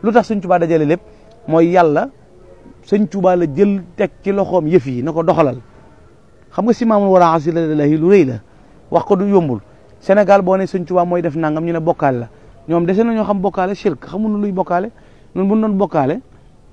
lu tax sëñ Tuubaa dajale lépp mooy yàlla sëñ Tuubaa la jël teg ci loxoom yëf yi na ko doxalal xam nga si maamul war a asilahi lu rëy la wax ko du yombul Sénégal boo ne sëñ Tuubaa mooy def nangam ñu ne bokkaale la ñoom dese nañoo xam bokkaale shirk xamuñu luy bokkaale ñun bu ñu doon bokkaale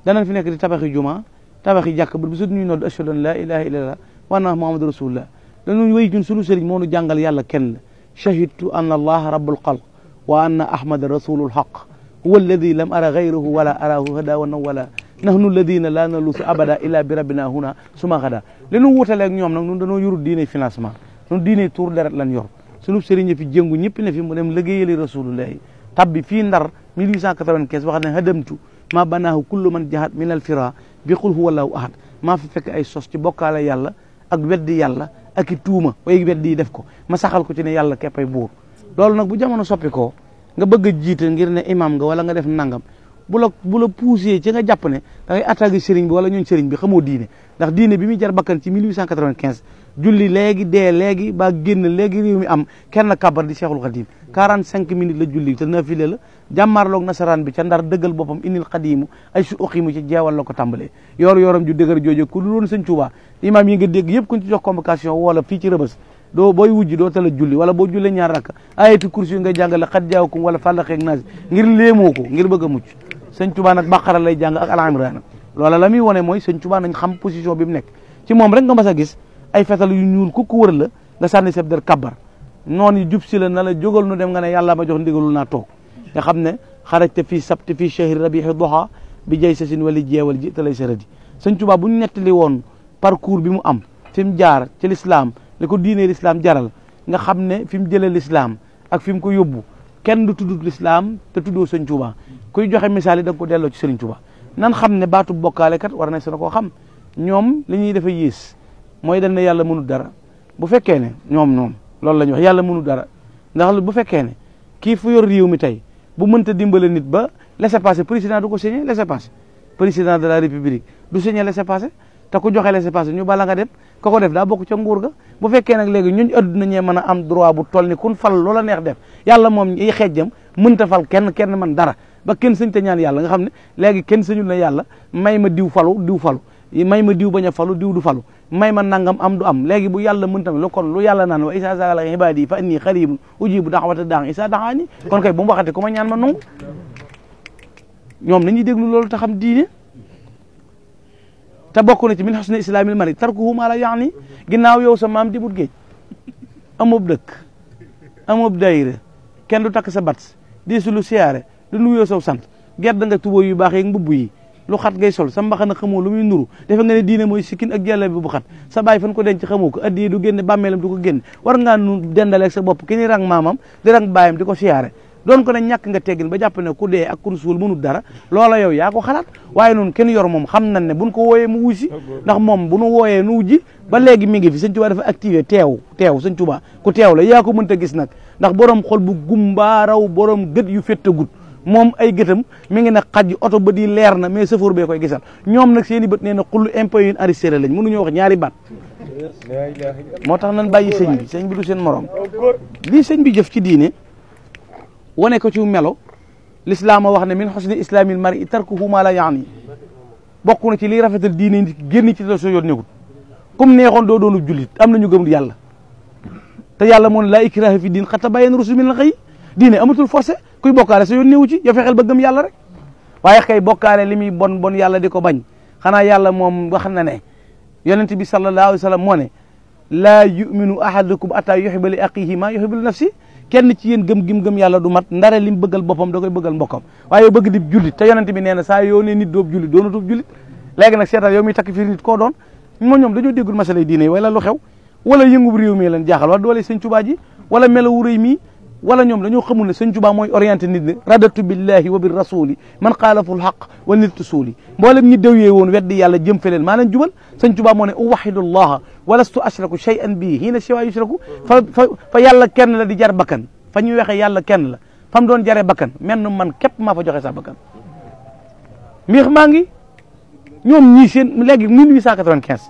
danañ fi nekk di tabaxi juma tabaxi jàkk ba bisu ñuy nodd ashhadu an la ilaha illallah wa anna muhammadu rasulullah dañu wéy ñun sunu sëriñ moo nu jàngal yàlla kenn la shahidtu anna allaha rabbul xalq wa anna ahmada rasulul haq huwa alladi lam ara gayrahu wala arahu hada wa nawala nahnu alladina la nalusu abada illa bi rabbina huna suma xada li nu wutaleeg ñoom nag ñun dañoo yorul diine financement ñun diine tour deret lan yor sunu sëriñ fi jëngu ñëpp ne fi mu dem liggéeyali rasulullahi tabbi fii Ndar 1895 wax ne hadamtu ma banaahu kullu man jahat min al fira bi qul huwa allahu ahad maa fi fekk ay sos ci bokkaale yàlla ak weddi yàlla ak i tuuma way weddi yi def ko ma saxal ko ci ne yàlla képpay buur loolu nag bu jamono soppi ko nga bëgg a jiite ngir ne imam nga wala nga def nangam bu la poussé ci nga jàpp ne da ngay attaqué sëriñ bi wala ñooñ sëriñ bi xamoo diine ndax diine bi muy jar bakkan ci 1895 julli léegi dee léegi ba génn léegi réew mi am kenn kabar di Cheikhul Khadim 45 minutes la julli te nafile la jàmmaarloog nasaraan bi ca Ndar dëggal boppam inil xadimu ay su uqimu ci jeewal la ko tàmbalee yoram ju dëgër jooju ku lu doon sëñ Tuubaa imam yi nga dégg yëpp kuñ ci jox convocation wala fii ci Rëbës doo booy wujji doo tala julli wala boo jullee ñaar rakk ayatu kursi nga jàngale xat jaawakum wala fàllaxeeg naas ngir léemoo ko ngir bëgg a mucc sëñ Tuubaa nag Baqara lay jàng ak Al Imraan loola la muy wone mooy sëñ Tuubaa nañ xam position bi mu nekk ci moom rek nga mas a gis ay fetal yu ñuul ku ko wër la nga sànni seb der kabbar noonu yi jub si la na la jógal nu dem nga ne yàlla ma jox ndigalul naa toog nga xam ne xarajte fii sabti fii chahri rabihi doxa bi jay sa sin wali jeewal ji te lay saradi sëñ Tuubaa bu ñu nettali woon parcours bi mu am fi mu jaar ci l'islam li ko diinee l'islam jaral nga xam ne fi mu jëlee l'islam ak fi mu ko yóbbu kenn du tudd l'islam te tuddoo sëñ Tuubaa kuy joxe misaal yi da nga ko delloo ci sëriñ Tuubaa nan xam ne baatu bokkaale kat war na si na koo xam ñoom li ñuy defa yées mooy dañ ne yàlla mënul dara bu fekkee ne ñoom loolu la ñu wax yàlla mënul dara ndax bu fekkee ne kii fu yor réew mi tey bu mënta dimbale nit ba laissez-passer président du ko signé laissez-passer président de la république du signé laissez-passer te ku joxe laissez-passer ñu bala nga dem ko def daa bokk ca nguur ga bu fekkee nag léegi ñun adduna ñee mën a am droit bu toll ni kun fal loola neex def yàlla moom yi xeejjam mënta fal kenn man dara ba kenn sëñ te ñaan yàlla nga xam ne léegi kenn sëñul na yàlla may ma diw falu may ma diw bañ a falu diw du falu may ma nangam am du am léegi bu yàlla mën tamit lu kon lu yàlla naan wa isa sa'alaka ibadi fa inni qaribun ujibu da'wata da'i isa da'ani kon kay bu mu waxate ku ma ñaan ma nangu ñoom nañuy déglu loolu te xam diine te bokk na ci min husni islamil mari tarkuhu ma la yaani ginnaaw yow sa maam dibut géej amub dëkk amub dayre kenn du takk sa bat di su lu siyaare du nuyoo saw sant gedd nga tubóo yu baax yeeg mbubb yi lu xat ngay sol sa mbaxana xamoo lu muy nuru defe nga ne diine mooy sikkin ak jàlle bi bu xat sa baay fan ko denc xamoo ko addiye du génne bàmmeelam du ko génne war ngaa nu dendaleeg sa bopp ki ni rang maamam di rang baayam di ko siyaare doon ko ne ñàkk nga teggin ba jàpp ne ku dee ak kun suul mënul dara loola yow yaa ko xalaat waaye noonu kenn yor moom xam nañ ne buñ ko wooyee mu wuy si ndax moom bu nu wooyee nu wujji ba léegi mi ngi fi sëñ Tuubaa dafa activé teew sëñ Tuubaa ku teew la yaa ko mënta gis nag ndax borom xol bu gumbaaraw borom gët yu féttagut moom ay gëtam mi ngi ne xaj oto ba di leer na mais chauffeur bee koy gisal ñoom nag seen i bët nee na xullu impôt yu arrêté lañ mënuñoo wax ñaari baat moo tax nañ bàyyi sëñ bi du seen morom lii sëñ bi jëf ci diine wane ko ci melo l'islam a wax ne min husni islamil mar'i tarkuhu ma la yaani bokk na ci liy rafetal diine nit génn ci la soo yoon nekkul comme neexoon doo doonu jullit am nañu gëm yàlla te yàlla moo ne laa ikraha fi diin qad tabayyana rushdu minal ghayy diine amatul forcé kuy bokkaale sa yoon newu ci yow fexeel ba gëm yàlla rek waaye kay bokkaale li muy bon yàlla di ko bañ xanaa yàlla moom wax na ne yonent bi sallallahu alayhi wa sallam moo ne laa yuminu ahadukum ataa yuhibba li aqihi ma yuhibbu li nafsi kenn ci yéen gëm yàlla du mat ndare lim bëggal boppam da koy bëggal mbokkam waaye bëgg di jullit te yonent bi nee na saa yoo ne nit doob jullit doonatub jullit léegi nag seetal yow miy takk fii nit koo doon ñoom dañoo déggul masalay diine yi wala lu xew wala yëngub réew mi leen jaaxal wala doole sëñ Tuubaa ji wala melawu rëy mi wala ñoom dañoo xamul ne sëñ Tuubaa mooy orienté nit ñi radatu billahi wa bir rasuli man xaalaful xaq wa niltu suuli mboolem ñi déwyee woon weddi yàlla jëm fe leen maa leen jubal sëñ Tuubaa moo ne uwahidullaha walastu ashraku shay'an bii hiina siwa yushraku fa yàlla kenn la di jar bakkan fa ñuy waxee yàlla kenn la fa mu doon jaree bakkan menn man képp maa fa joxe sa bakkan mbiix maa ngi ñoom ñii seen léegi 1895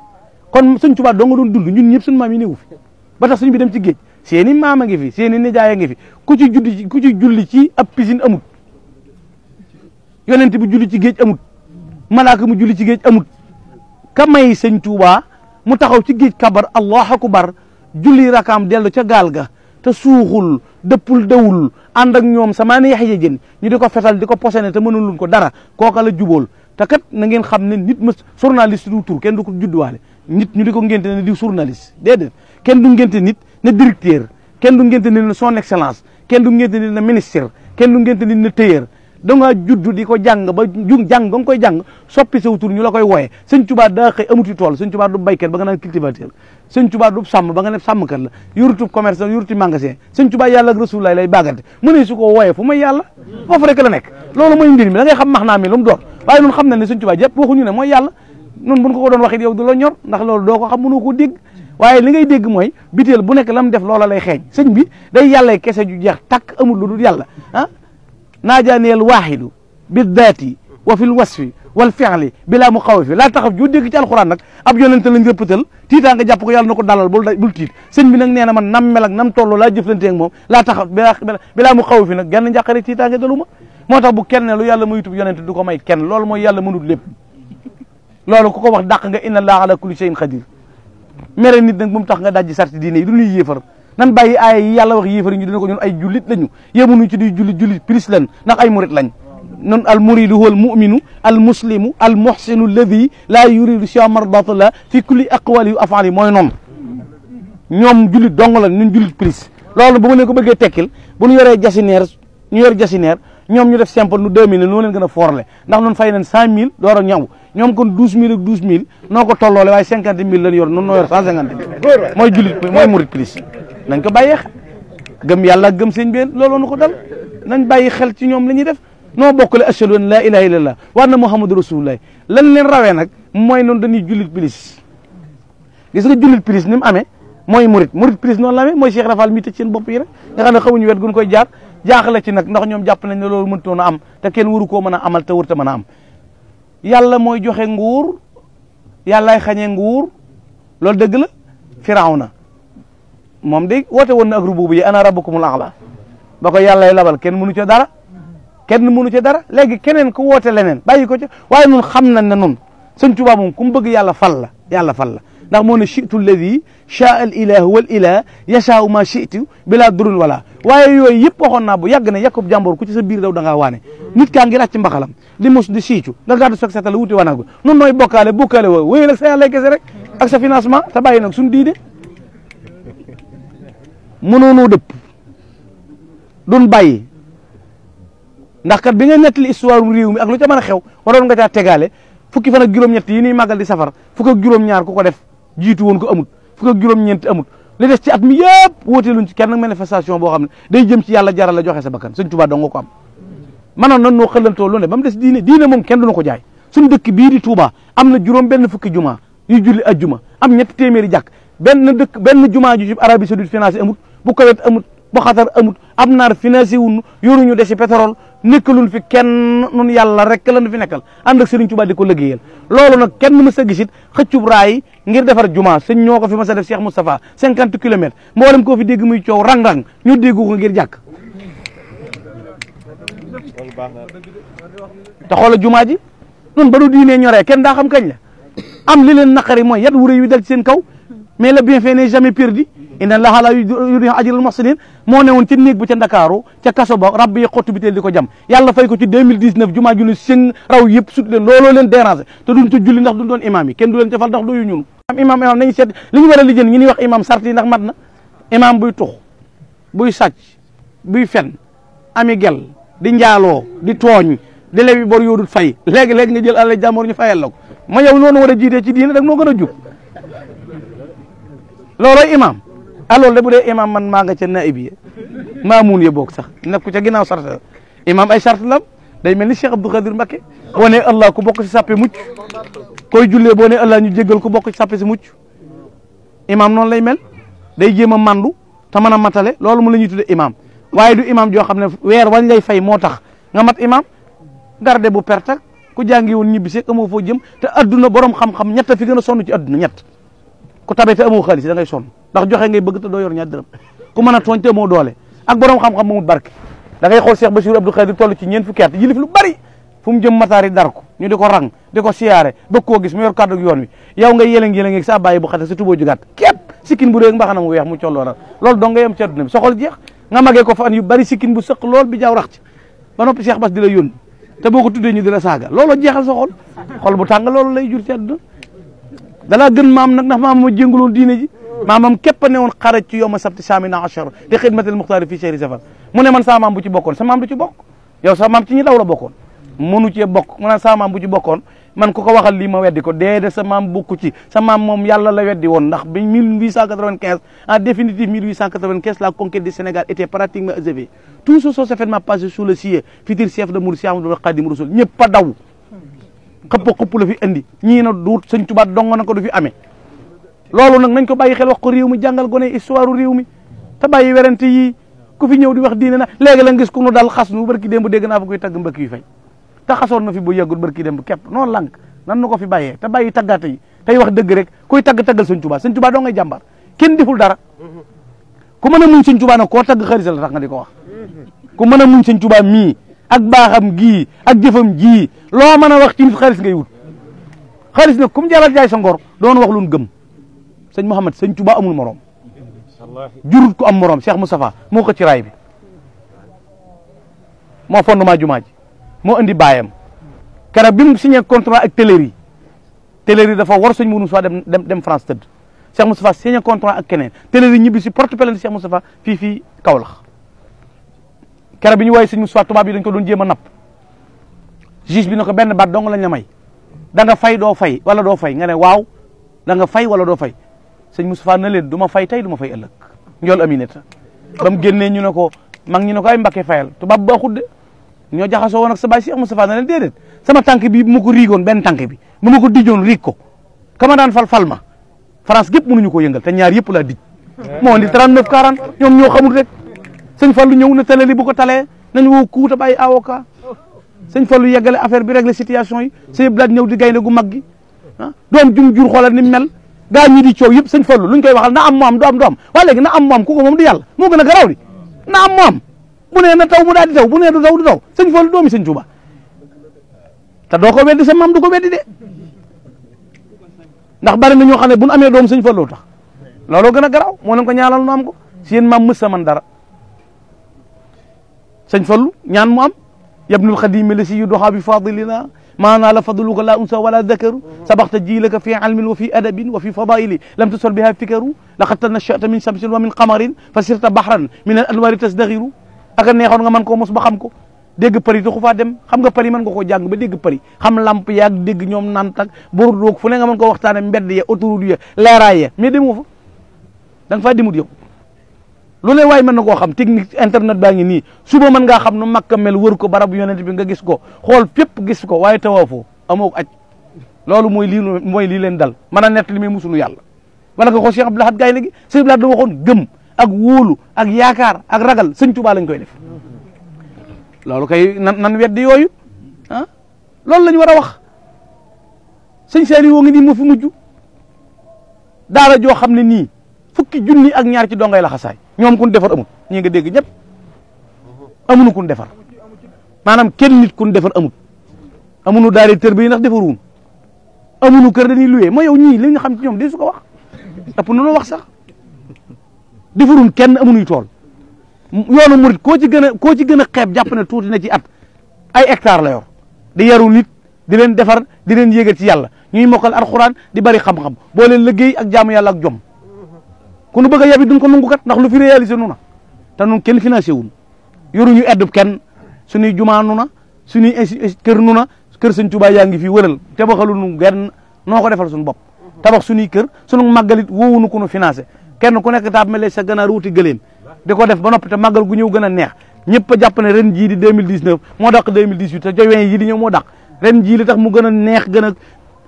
kon sëñ Tuubaa doo nga doon dund ñun ñëpp suñu maam yi néewu fi ba tax suñu bi dem ci géej seeni maam a ngi fi seeni nijaay a ngi fi ku ci julli ci ab piscine amut yonent bi julli ci géej amut malaaka mu julli ci géej amut ka may sëñ Tuubaa mu taxaw ci géej kabar allahu akbar julli rakaam dellu ca gaal ga te suuxul dëppul dawul ànd ak ñoom samaani yaxya jën ñu di ko fetal di ko posene te mënuluñ ko dara kooka la jubóol te kat na ngeen xam ne nit ma journaliste du tur kenn du ko judduwaale nit ñu di ko ngénte ne di journaliste déedéet kenn du ngénte nit ne directeur kenn du ngénte nit ne son excellence kenn du ngénte nit ne ministre kenn du ngénte nit ne tailleur da ngaa juddu di ko jàng ba jàng ba nga koy jàng soppi saw tur ñu la koy wooye sëñ Tuubaa daa xëy amuti tool sëñ Tuubaa du baykat ba nga naan cultivateur sëñ Tuubaa du sàmm ba nga ne sàmmkat la yorutub commerce yoruti magasin sëñ Tuubaa yàlla ak Rasulullaah lay bàggante mu ne su ko wooyee fu may yàlla foofu rek la nekk loolu mooy mbir mi da ngay xam max naa mi lu mu doon waaye nun xam na ne sëñ Tuubaa jëpp waxuñu ne mooy yàlla nun buñ ko doon waxit yow du la ñor ndax loolu doo ko xam mënoo ko dégg waaye li ngay dégg mooy biteel bu nekk la mu def loola lay xeeñ sëñ bi day yàlla kese ju jeex takk amul lu dul yàlla ah naajaaneel waaxidu bi daati wa fil wasfi wal fi'li bilaa mu xaw fi laa taxaf joo dégg ci alxuraan nag ab yonente lañ rëppatal tiitaa nga jàpp ko yàlla na ko dalal bul tiit sëñ bi nag nee na man nam mel ak nam toll laa jëflante ak moom laa taxaf bilaa mu xaw fi nag genn njàqare tiitaa nga dalu ma moo tax bu kenn lu yàlla muy tub yonente du ko may kenn loolu mooy yàlla mënut lépp loolu ku ko wax dàq nga inna allaha ala kulli shay'in qadir mere nit nag bu mu tax nga dajji sarti diine yi du ñuy yéefar nan bàyyi aaya yi yàlla wax yéefar yi ñu dina ko ñun ay jullit lañu yemunuñ ci di jullit plus lan ndax ay murit lañ non al muridu huwa al muminu al muslimu al muhsinu alladi laa yuridu siwa mardatillah fi kulli aqwali yu afali mooy noonu ñoom jullit dong la ñun jullit plus loolu bu ma leen ko bëggee tekkil bu ñu yoree jasineer ñu yor jasineer ñoom ñu def simple nu 2000 noo leen gën a forle ndax nun fay nañ 100000 door a ñaw ñoom kon 12000 ak 12000 noo ko tolloole waaye 50000 lañ yor nun noo yor 150 mooy jullit mooy murit plus nañ ko bàyyee xel gëm yàlla gëm sëñ bi looloo nu ko dal nañ bàyyi xel ci ñoom la ñuy def noo bokkale ashhadu an laa ilaha illallah wa anna muhammadu rasulullah lan leen rawee nag mooy noonu dañuy jullit plus gis nga jullit plus ni mu amee mooy murit plus noonu la amee mooy Cheikh Rafal mi tëj seen bopp yi rek nga xam ne xamuñu wet gun koy jaar jaaxle ci nag ndax ñoom jàpp nañ ne loolu mënutoon a am te kenn waru koo mën a amal te wër te mën a am yàlla mooy joxe nguur yàllaay xañee nguur loolu dëgg la Firawna moom de woote woon na ak rububiyya ana rabbukumul a'la ba ko yàllay labal kenn mënu ca dara léegi keneen ku woote leneen bàyyi ko ca waaye nun xam nañ ne nun sëñ Tuubaa moom ku mu bëgg yàlla fal la ndax moo ne chitu alladi chaa al ilahu wal ilah yashaau ma chitu bila durul wala waaye yooyu yëpp waxoon naa bu yàgg ne yakub jàmboor ku ci sa biir daw da ngaa waane nit kaa ngi ràcc mbaxalam di mos di siicu nga gàddu soog setal wuti wanag bi nun nooy bokkaale woo wéy nag sa yàlla kese rek ak sa financement te bàyyi nag suñu diine mënoonoo dëpp duñ bàyyi ndax kat bi nga nettali histoire réew mi ak lu ca mën a xew waroon nga caa tegaale fukki fan ak juróom-ñett yi ñuy màggal di safar fukk ak juróom-ñaar ku ko def jiitu woon ko amut fukk ak juróom-ñeent amut li des ci at mi yëpp wóoteeluñ ci kenn nag manifestation boo xam ne day jëm ci yàlla jaral la joxe sa bakkan sëñ Tuubaa dong nga ko am manoon nan noo xëlantoo lu ne ba mu des diine moom kenn duñu ko jaay suñu dëkk bii di Touba am na juróom benn fukki juma yu julli ajjuma am ñetti téeméeri jàkk benn juma ju ci Arabie Saoudite financé amut bu Koweït amut bu Xatar amut am naar financé wuñu yoruñu desi pétrole nekkaluñ fi kenn nun yàlla rek lañu fi nekkal ànd ak Serigne Touba di ko liggéeyal loolu nag kenn mës a gisit xëccub raay ngir defar juma sëñ ñoo ko fi mës a def Cheikh Moustapha 50 kilomètres mboolem koo fi dégg muy coow rang-rang ñu déggu ko ngir jàkk te xoola jumaa ji nun ba du diinee ñoree kenn daa xam kañ la am li leen naqari mooy yat wu rëy wi dal ci seen kaw mais le bienfait n'est jamais perdu inna allaha la yudi'u ajral muhsinin moo ne woon ca néeg ba ca Ndakaaru ca kaso ba rabbi yi xottu biteel di ko jam yàlla fay ko ci 2019 jumaa ju ne seen raw yëpp sut leen looloo leen dérangé te duñ ca julli ndax duñ doon imam yi kenn du leen ca fal ndax doyu ñun imam nañu seet li ñu war a lijjën ñi ñuy wax imam sart yi ndax mat na imam buy tux buy sàcc buy fen ami gel di njaaloo di tooñ di lebi bor yoodut fay léegi-léegi nga jël àlla jàmmoor ñu fayal la ko ma yow noonu war a jiitee ci diine dag noo gën a jub loolooy imam loolu de bu dee imam man maa nga ca naib yi maamun ye boog sax nekku ca ginnaaw sart imam ay sart lam day mel ni Cheikh Abdou Khadir Mbacké boo nee allah ku bokk ci sàppe mucc koy jullee boo nee allah ñu jéggal ku bokk ci sàppe si mucc imam noonu lay mel day jéem a mandu te mën a matale loolu mu la ñuy tudde imam waaye du imam joo xam ne weer wañ lay fay moo tax nga mat imam garde bu perte ku jàngi woon ñibbi seeg amoo foo jëm te adduna borom xam-xam ñett fi gën a sonn ci adduna ñett ku tabe te amoo xaalis da ngay sonn ndax joxe ngay bëgg te doo yor ñaar dërëm ku mën a tooñ te amoo doole ak borom xam-xam mamut barke da ngay xool Cheikh Bassirou Abdou Khadir toll ci ñeent fukki at yilif lu bari fu mu jëm mataari dar ko ñu di ko rang di ko siyaare bëgg koo gis mu yor kàddu yoon wi yow nga yeleng-yeleng sa bàyyi bu xate sa tuboo jugaat képp sikkin bu réeg mbaxana mu weex mu colloora loolu dong nga yem ci àdduna bi soxol jeex nga magee ko fan yu bari sikkin bu sëq lool bi jaaw rax ci ba noppi Cheikh Bass di la yónni te boo ko tuddee ñu di la saaga loolu jeexal sa xol bu tàng loolu lay jur ci àdduna dalaa gën maam nag ndax maam ma jénguloon diine ji maamam képp a ne woon xaraj ci yowma sabti samina achar di xidmatil muxtaari fii chehri safar mu ne man sa maam bu ci bokkoon sa maam du ci bokk yow sa maam ci ñi daw la bokkoon mënu cee bokk mu naan sa maam bu ci bokkoon man ku ko waxal lii ma weddi ko déedéet sa maam bokku ci sa maam moom yàlla la weddi woon ndax ba 1895 en définitive 1895 la conquête du Sénégal était pratiquement achevée tout ce sont effectivement passé sous le siège futur chef de Mouride Cheikh Ahmadou Khadim Rassoul ñëpp a daw xëpp la fi indi ñii na duut Sëñ Tuubaa dong na ko du fi amee loolu nag nañ ko bàyyi xel wax ko réew mi jàngal gone histoire réew mi te bàyyi werante yi ku fi ñëw di wax diine na léegi la gis ku nu dal xas nu barki démb dégg naa fa koy tagg mbëkk yi fay te xasoon na fi bu yàggul barki démb képp noonu lànk nan nu ko fi bàyyee te bàyyi taggaate yi tey wax dëgg rek kuy taggal Sëñ Tuubaa Sëñ Tuubaa doo ngay jàmbaar kenn deful dara ku mën a muñ Sëñ Tuubaa nag koo tagg xarit la tax nga di ko wax ku mën a muñ Sëñ Tuubaa mii ak baaxam gii ak jëfam jii loo mën a wax ci nit xaalis ngay wut xaalis nag kum jaral jaay sa ngor doon wax lu gëm sëñ Mouhamed Sëñ Tuubaa amul morom jurut ko am morom Cheikh Moustapha moo ko ci raay bi moo fondement jumaa ji moo indi baayam keroog bi mu signé contrat ak Téléri dafa war sëñ Moustapha dem France tëdd Cheikh Moustapha signé contrat ak keneen Téléri ñibbi si porte plainte Cheikh Moustapha fii Kaolack keroog bi ñu woowee sëñ Moustapha tubaab yi dañ ko doon jéem a napp juge bi ne ko benn baat dong lañ la may da nga fay doo fay wala doo fay nga ne waaw da nga fay wala doo fay sëñ Moustapha na leen du ma fay tey du ma fay ëllëg njool Aminata ba mu génnee ñu ne ko mag ñu ne ko ay Mbakke fayal tubaab baaxut de ñoo jaxasoo woon ak sa baay Cheikh Moustapha na leen déedéet sama tànk bi bu ma ko riigoon benn tànk bi bu ma ko dijoon riig ko kama daan fal ma France gépp mënuñu ko yëngal te ñaar yëpp laa dij moo indi 39 40 ñoom ñoo xamul rek sëñ Fallu ñëw na télé li bu ko talee nañ woo kuuta bàyyi avocat sëñ Fallu yeggale affaire bi régler situation yi sëñ Blaat ñëw di gaynde gu mag gi ah doom jum jur xoolal ni mel gaa ñi di coow yëpp sëñ Fallu luñ koy waxal na am mu am du am du am waaye léegi na am mu am ku ko moom du yàlla moo gën a garaaw di na am mu am bu nee na taw mu daal di taw bu nee du taw du taw sëñ Fallu doomi sëñ Tuuba te doo ko weddi sa maam du ko weddi de ndax bari na ñoo xam ne bu nu amee doom sëñ Fallu tax looloo gën a garaaw moo leen ko ñaanal nu am ko seen maam mës sa man dara sëñ Fallu ñaan mu am yabnul xadimi la si yu doxaa bi fadilina maanaa la fadluka la unsa wala dakaru sabaxta jiilaka fi ilmin wa fi adabin wa fi fadaili lam tusal biha fikaru laqad tanashata min shamsin wa min qamarin fa sirta bahran min al anwari tasdaxiru aka neexoon nga mën koo mos ba xam ko dégg përi taxu faa dem xam nga përi mën nga koo jàng ba dégg përi xam lamp yaag dégg ñoom nantak bordoog fu ne nga mën koo waxtaane mbedd ya autoroute ya leeraay ya mais demoo fa da nga faa demut yow lu ne waay mën na koo xam technique internet baa ngi nii suba mën ngaa xam nu Makka mel wër ko barabu yonent bi nga gis ko xool fépp gis ko waaye tawaa foo amoo ko aj loolu mooy lii leen dal mën a nett li muy musulu yàlla wala nga xool Cheikh Abdou Lahad Gaynde gi Cheikh Abdou Lahad da waxoon gëm ak wóolu ak yaakaar ak ragal Sëñ Tuubaa lañ koy def loolu kay nan weddi yooyu ah loolu la ñu war a wax sëñ Saaliw woo ngi nii moo fi mujj daara joo xam ne nii fukki junni ak ñaar ci dongay la xasaay ñoom kun defar amut ñi nga dégg ñëpp amuñu kun defar maanaam kenn nit kun defar amut amuñu daari tër bi ndax defaruwun amuñu kër dañuy luwee moo yow ñii li nga xam ci ñoom di su ko wax ëpp na wax sax defarun kenn amuñuy tool yoonu murit koo ci gën a xeeb jàpp ne tuuti na ci at ay hectare la yor di yaru nit di leen defar di leen yéegal ci yàlla ñuy mokkal alxuraan di bari xam-xam boo leen liggéey ak jaamu yàlla ak jom ku nu bëgg a yabi duñ ko nangu kat ndax lu fi réalisé nu na te nun kenn financé wun yoruñu aide kenn suñuy jumaa nu na suñuy kër nu na kër Sëñ Tuubaa yaa ngi fii wëral tabaxalu nu genn noo ko defal suñu bopp tabax suñuy kër suñu màggalit woowunu ku nu financé kenn ku nekk taab mele sa ganaar wuti gëléem di ko def ba noppi te màggal gu ñëw gën a neex ñëpp a jàpp ne ren jii di 2019 moo dàq 2018 te jowen yi di ñëw moo dàq ren jii li tax mu gën a neex gën a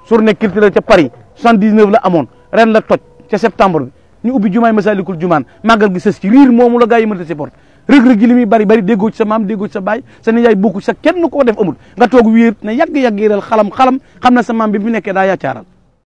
journée culturelle ca Paris 79 la amoon ren la toj ca septembre bi ñu ubbi jumaay Masalikul Jumaan màggal gi sës ci riir moomu la gaa yi mën a supporté rëg-rëg gi li muy bari bari déggoo ci sa maam déggoo ci sa baay sa nijaay bokku sa kenn koo def amul nga toog wéer ne yàgg-yàgg yéeral xalam xam na sa maam bi mu nekkee daa yaacaaral